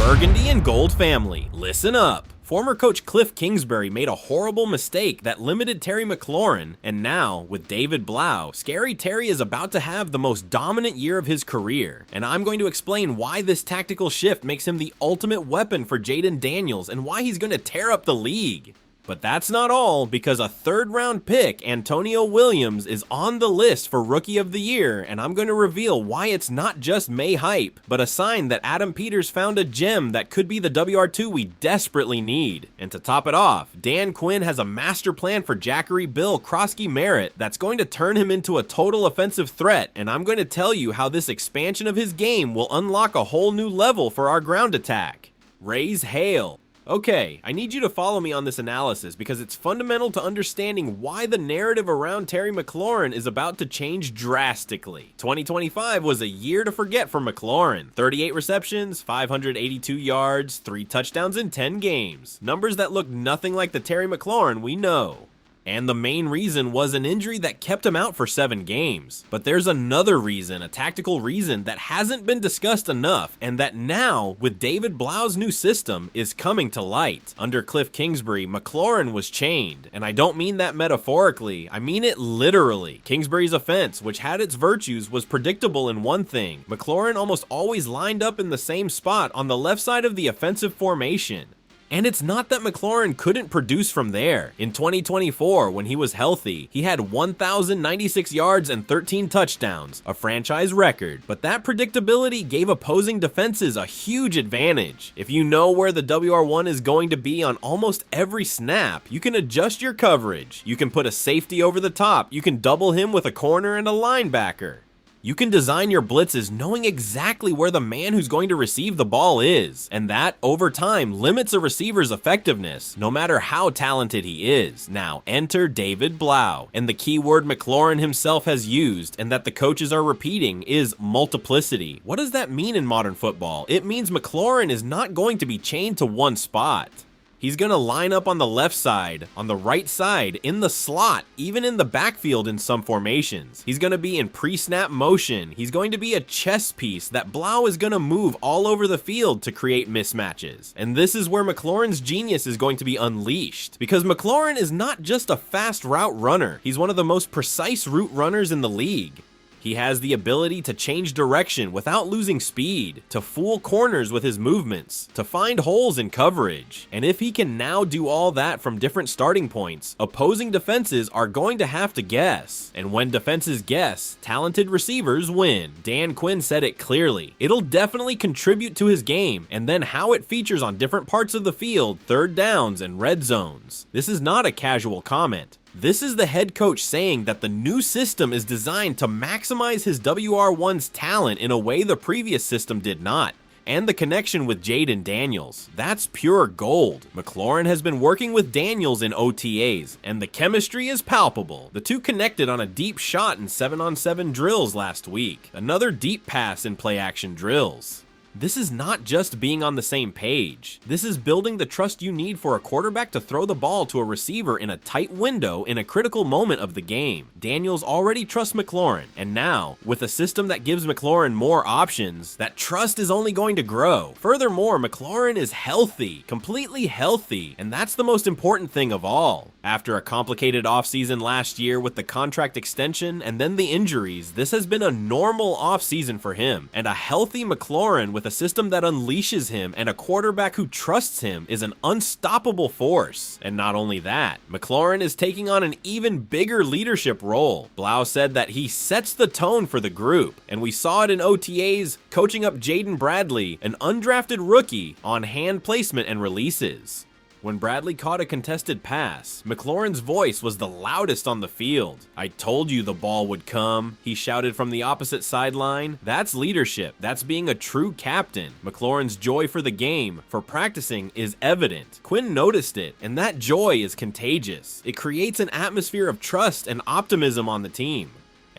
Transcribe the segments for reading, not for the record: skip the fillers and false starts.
Burgundy and Gold family, listen up. Former coach Cliff Kingsbury made a horrible mistake that limited Terry McLaurin, and now, with David Blau, Scary Terry is about to have the most dominant year of his career. And I'm going to explain why this tactical shift makes him the ultimate weapon for Jaden Daniels and why he's going to tear up the league. But that's not all, because a third-round pick, Antonio Williams, is on the list for Rookie of the Year, and I'm going to reveal why it's not just May hype, but a sign that Adam Peters found a gem that could be the WR2 we desperately need. And to top it off, Dan Quinn has a master plan for Jackery Bill Krosky Merritt that's going to turn him into a total offensive threat, and I'm going to tell you how this expansion of his game will unlock a whole new level for our ground attack. Raise hail. Okay, I need you to follow me on this analysis because it's fundamental to understanding why the narrative around Terry McLaurin is about to change drastically. 2025 was a year to forget for McLaurin. 38 receptions, 582 yards, 3 touchdowns in 10 games. Numbers that look nothing like the Terry McLaurin we know. And the main reason was an injury that kept him out for 7 games. But there's another reason, a tactical reason that hasn't been discussed enough, and that now, with David Blau's new system, is coming to light. Under Cliff Kingsbury, McLaurin was chained, and I don't mean that metaphorically, I mean it literally. Kingsbury's offense, which had its virtues, was predictable in one thing. McLaurin almost always lined up in the same spot on the left side of the offensive formation. And it's not that McLaurin couldn't produce from there. In 2024, when he was healthy, he had 1,096 yards and 13 touchdowns, a franchise record. But that predictability gave opposing defenses a huge advantage. If you know where the WR1 is going to be on almost every snap, you can adjust your coverage. You can put a safety over the top. You can double him with a corner and a linebacker. You can design your blitzes knowing exactly where the man who's going to receive the ball is, and that, over time, limits a receiver's effectiveness, no matter how talented he is. Now, enter David Blau, and the key word McLaurin himself has used, and that the coaches are repeating, is multiplicity. What does that mean in modern football? It means McLaurin is not going to be chained to one spot. He's going to line up on the left side, on the right side, in the slot, even in the backfield in some formations. He's going to be in pre-snap motion. He's going to be a chess piece that Blau is going to move all over the field to create mismatches. And this is where McLaurin's genius is going to be unleashed. Because McLaurin is not just a fast route runner. He's one of the most precise route runners in the league. He has the ability to change direction without losing speed, to fool corners with his movements, to find holes in coverage. And if he can now do all that from different starting points, opposing defenses are going to have to guess. And when defenses guess, talented receivers win. Dan Quinn said it clearly. It'll definitely contribute to his game, and then how it features on different parts of the field, third downs, and red zones. This is not a casual comment. This is the head coach saying that the new system is designed to maximize his WR1's talent in a way the previous system did not. And the connection with Jaden Daniels. That's pure gold. McLaurin has been working with Daniels in OTAs, and the chemistry is palpable. The two connected on a deep shot in 7-on-7 drills last week. Another deep pass in play-action drills. This is not just being on the same page. This is building the trust you need for a quarterback to throw the ball to a receiver in a tight window in a critical moment of the game. Daniels already trusts McLaurin, and now, with a system that gives McLaurin more options, that trust is only going to grow. Furthermore, McLaurin is healthy, completely healthy, and that's the most important thing of all. After a complicated offseason last year with the contract extension and then the injuries, this has been a normal offseason for him, and a healthy McLaurin with a system that unleashes him and a quarterback who trusts him is an unstoppable force. And not only that, McLaurin is taking on an even bigger leadership role. Blau said that he sets the tone for the group, and we saw it in OTAs, coaching up Jaden Bradley, an undrafted rookie, on hand placement and releases. When Bradley caught a contested pass, McLaurin's voice was the loudest on the field. "I told you the ball would come," he shouted from the opposite sideline. That's leadership. That's being a true captain. McLaurin's joy for the game, for practicing, is evident. Quinn noticed it, and that joy is contagious. It creates an atmosphere of trust and optimism on the team.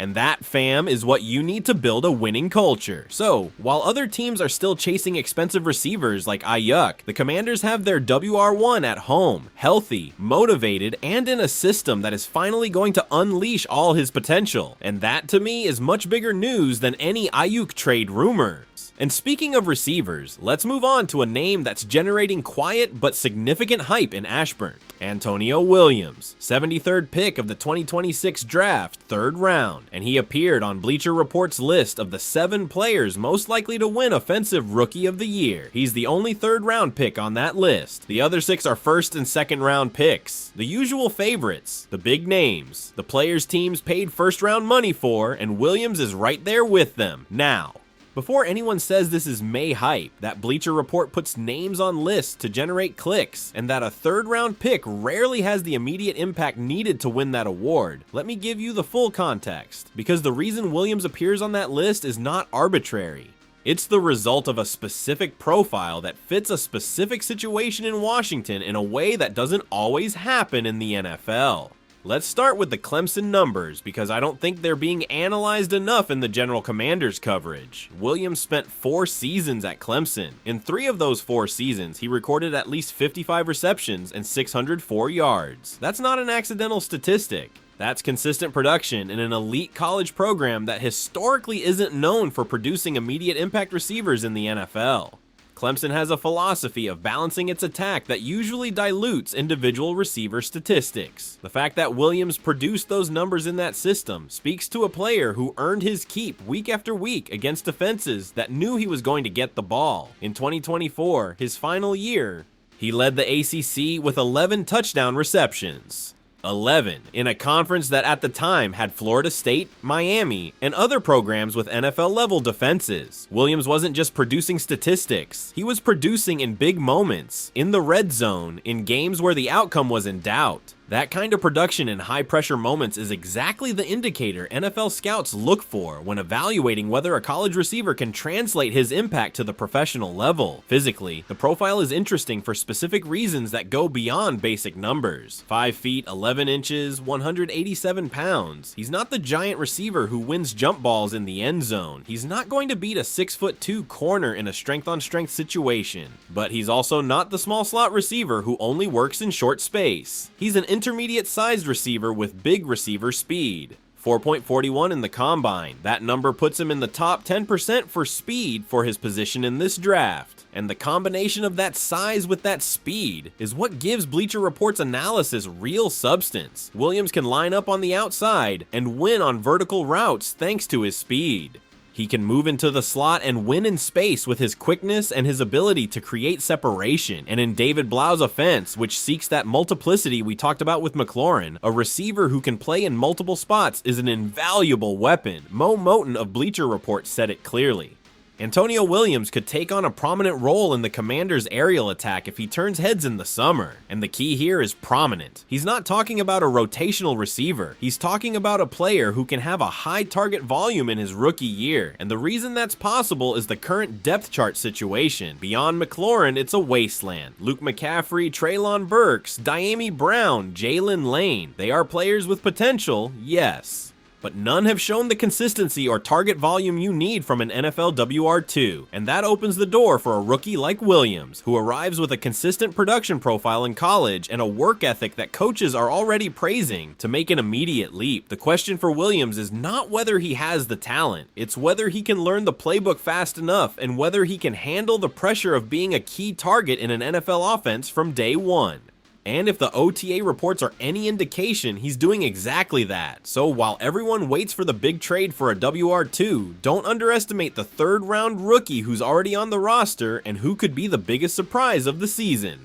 And that, fam, is what you need to build a winning culture. So, while other teams are still chasing expensive receivers like Ayuk, the Commanders have their WR1 at home, healthy, motivated, and in a system that is finally going to unleash all his potential. And that, to me, is much bigger news than any Ayuk trade rumors. And speaking of receivers, let's move on to a name that's generating quiet but significant hype in Ashburn. Antonio Williams, 73rd pick of the 2026 draft, 3rd round, and he appeared on Bleacher Report's list of the 7 players most likely to win Offensive Rookie of the Year. He's the only 3rd round pick on that list. The other 6 are 1st and 2nd round picks. The usual favorites, the big names, the players teams paid 1st round money for, and Williams is right there with them. Now, before anyone says this is May hype, that Bleacher Report puts names on lists to generate clicks, and that a 3rd round pick rarely has the immediate impact needed to win that award, let me give you the full context, because the reason Williams appears on that list is not arbitrary. It's the result of a specific profile that fits a specific situation in Washington in a way that doesn't always happen in the NFL. Let's start with the Clemson numbers, because I don't think they're being analyzed enough in the general Commanders coverage. Williams spent 4 seasons at Clemson. In 3 of those 4 seasons, he recorded at least 55 receptions and 604 yards. That's not an accidental statistic. That's consistent production in an elite college program that historically isn't known for producing immediate impact receivers in the NFL. Clemson has a philosophy of balancing its attack that usually dilutes individual receiver statistics. The fact that Williams produced those numbers in that system speaks to a player who earned his keep week after week against defenses that knew he was going to get the ball. In 2024, his final year, he led the ACC with 11 touchdown receptions. 11, in a conference that at the time had Florida State, Miami, and other programs with NFL-level defenses. Williams wasn't just producing statistics, he was producing in big moments, in the red zone, in games where the outcome was in doubt. That kind of production in high-pressure moments is exactly the indicator NFL scouts look for when evaluating whether a college receiver can translate his impact to the professional level. Physically, the profile is interesting for specific reasons that go beyond basic numbers. 5 feet, 11 inches, 187 pounds. He's not the giant receiver who wins jump balls in the end zone. He's not going to beat a 6'2" corner in a strength-on-strength situation. But he's also not the small slot receiver who only works in short space. He's an intermediate-sized receiver with big receiver speed. 4.41 in the combine. That number puts him in the top 10% for speed for his position in this draft. And the combination of that size with that speed is what gives Bleacher Report's analysis real substance. Williams can line up on the outside and win on vertical routes thanks to his speed. He can move into the slot and win in space with his quickness and his ability to create separation. And in David Blau's offense, which seeks that multiplicity we talked about with McLaurin, a receiver who can play in multiple spots is an invaluable weapon. Mo Moton of Bleacher Report said it clearly. Antonio Williams could take on a prominent role in the Commanders' aerial attack if he turns heads in the summer. And the key here is prominent. He's not talking about a rotational receiver. He's talking about a player who can have a high target volume in his rookie year. And the reason that's possible is the current depth chart situation. Beyond McLaurin, it's a wasteland. Luke McCaffrey, Treylon Burks, Diami Brown, Jalen Lane. They are players with potential, yes. But none have shown the consistency or target volume you need from an NFL WR2, and that opens the door for a rookie like Williams, who arrives with a consistent production profile in college and a work ethic that coaches are already praising to make an immediate leap. The question for Williams is not whether he has the talent, it's whether he can learn the playbook fast enough and whether he can handle the pressure of being a key target in an NFL offense from day one. And if the OTA reports are any indication, he's doing exactly that. So while everyone waits for the big trade for a WR2, don't underestimate the 3rd round rookie who's already on the roster and who could be the biggest surprise of the season.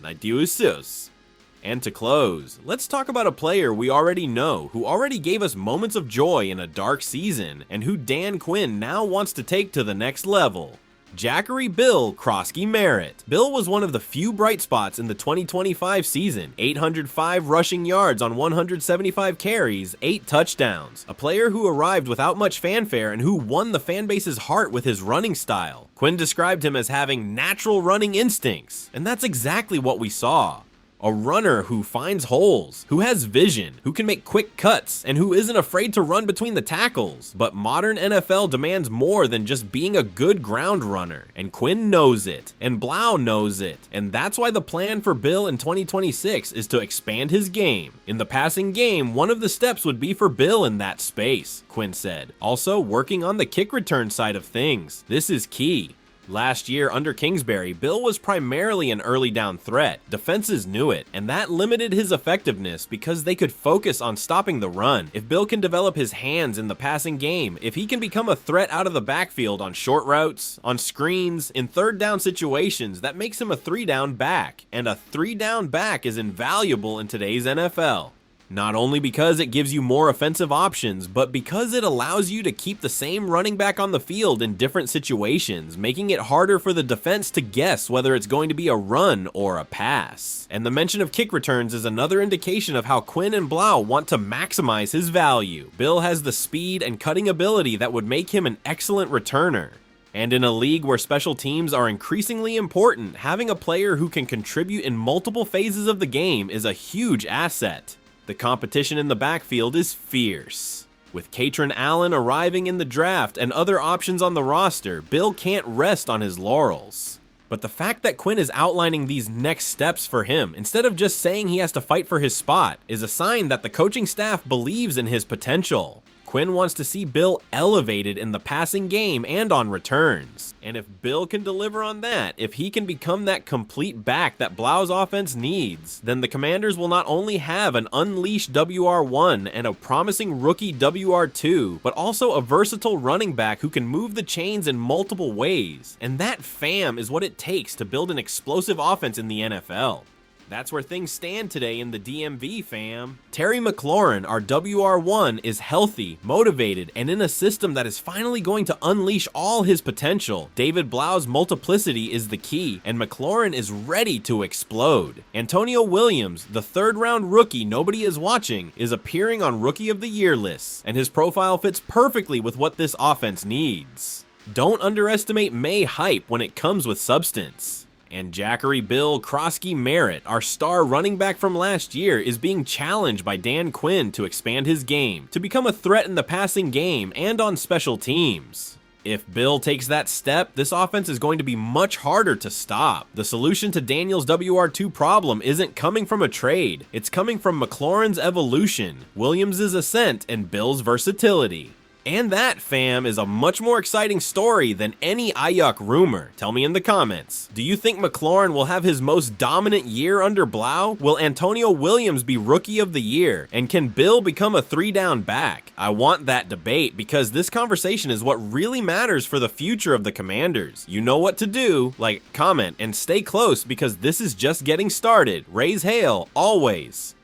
And to close, let's talk about a player we already know, who already gave us moments of joy in a dark season, and who Dan Quinn now wants to take to the next level. Jackery Bill Krosky Merritt. Bill was one of the few bright spots in the 2025 season. 805 rushing yards on 175 carries, 8 touchdowns. A player who arrived without much fanfare and who won the fanbase's heart with his running style. Quinn described him as having natural running instincts, and that's exactly what we saw. A runner who finds holes, who has vision, who can make quick cuts, and who isn't afraid to run between the tackles. But modern NFL demands more than just being a good ground runner, and Quinn knows it, and Blau knows it, and that's why the plan for Bill in 2026 is to expand his game. In the passing game, one of the steps would be for Bill in that space, Quinn said. Also, working on the kick return side of things. This is key. Last year, under Kingsbury, Bill was primarily an early down threat. Defenses knew it, and that limited his effectiveness because they could focus on stopping the run. If Bill can develop his hands in the passing game, if he can become a threat out of the backfield on short routes, on screens, in third down situations, that makes him a 3-down back. And a 3-down back is invaluable in today's NFL. Not only because it gives you more offensive options, but because it allows you to keep the same running back on the field in different situations, making it harder for the defense to guess whether it's going to be a run or a pass. And the mention of kick returns is another indication of how Quinn and Blau want to maximize his value. Bill has the speed and cutting ability that would make him an excellent returner. And in a league where special teams are increasingly important, having a player who can contribute in multiple phases of the game is a huge asset. The competition in the backfield is fierce. With Katron Allen arriving in the draft and other options on the roster, Bill can't rest on his laurels. But the fact that Quinn is outlining these next steps for him, instead of just saying he has to fight for his spot, is a sign that the coaching staff believes in his potential. Quinn wants to see Bill elevated in the passing game and on returns. And if Bill can deliver on that, if he can become that complete back that Blau's offense needs, then the Commanders will not only have an unleashed WR1 and a promising rookie WR2, but also a versatile running back who can move the chains in multiple ways. And that, fam, is what it takes to build an explosive offense in the NFL. That's where things stand today in the DMV, fam. Terry McLaurin, our WR1, is healthy, motivated, and in a system that is finally going to unleash all his potential. David Blau's multiplicity is the key, and McLaurin is ready to explode. Antonio Williams, the third-round rookie nobody is watching, is appearing on Rookie of the Year lists, and his profile fits perfectly with what this offense needs. Don't underestimate May hype when it comes with substance. And Jackery Bill Krosky Merritt, our star running back from last year, is being challenged by Dan Quinn to expand his game, to become a threat in the passing game and on special teams. If Bill takes that step, this offense is going to be much harder to stop. The solution to Daniel's WR2 problem isn't coming from a trade, it's coming from McLaurin's evolution, Williams' ascent, and Bill's versatility. And that, fam, is a much more exciting story than any Ayuk rumor. Tell me in the comments. Do you think McLaurin will have his most dominant year under Blau? Will Antonio Williams be Rookie of the Year? And can Bill become a 3-down back? I want that debate because this conversation is what really matters for the future of the Commanders. You know what to do. Like, comment, and stay close because this is just getting started. Raise hail, always.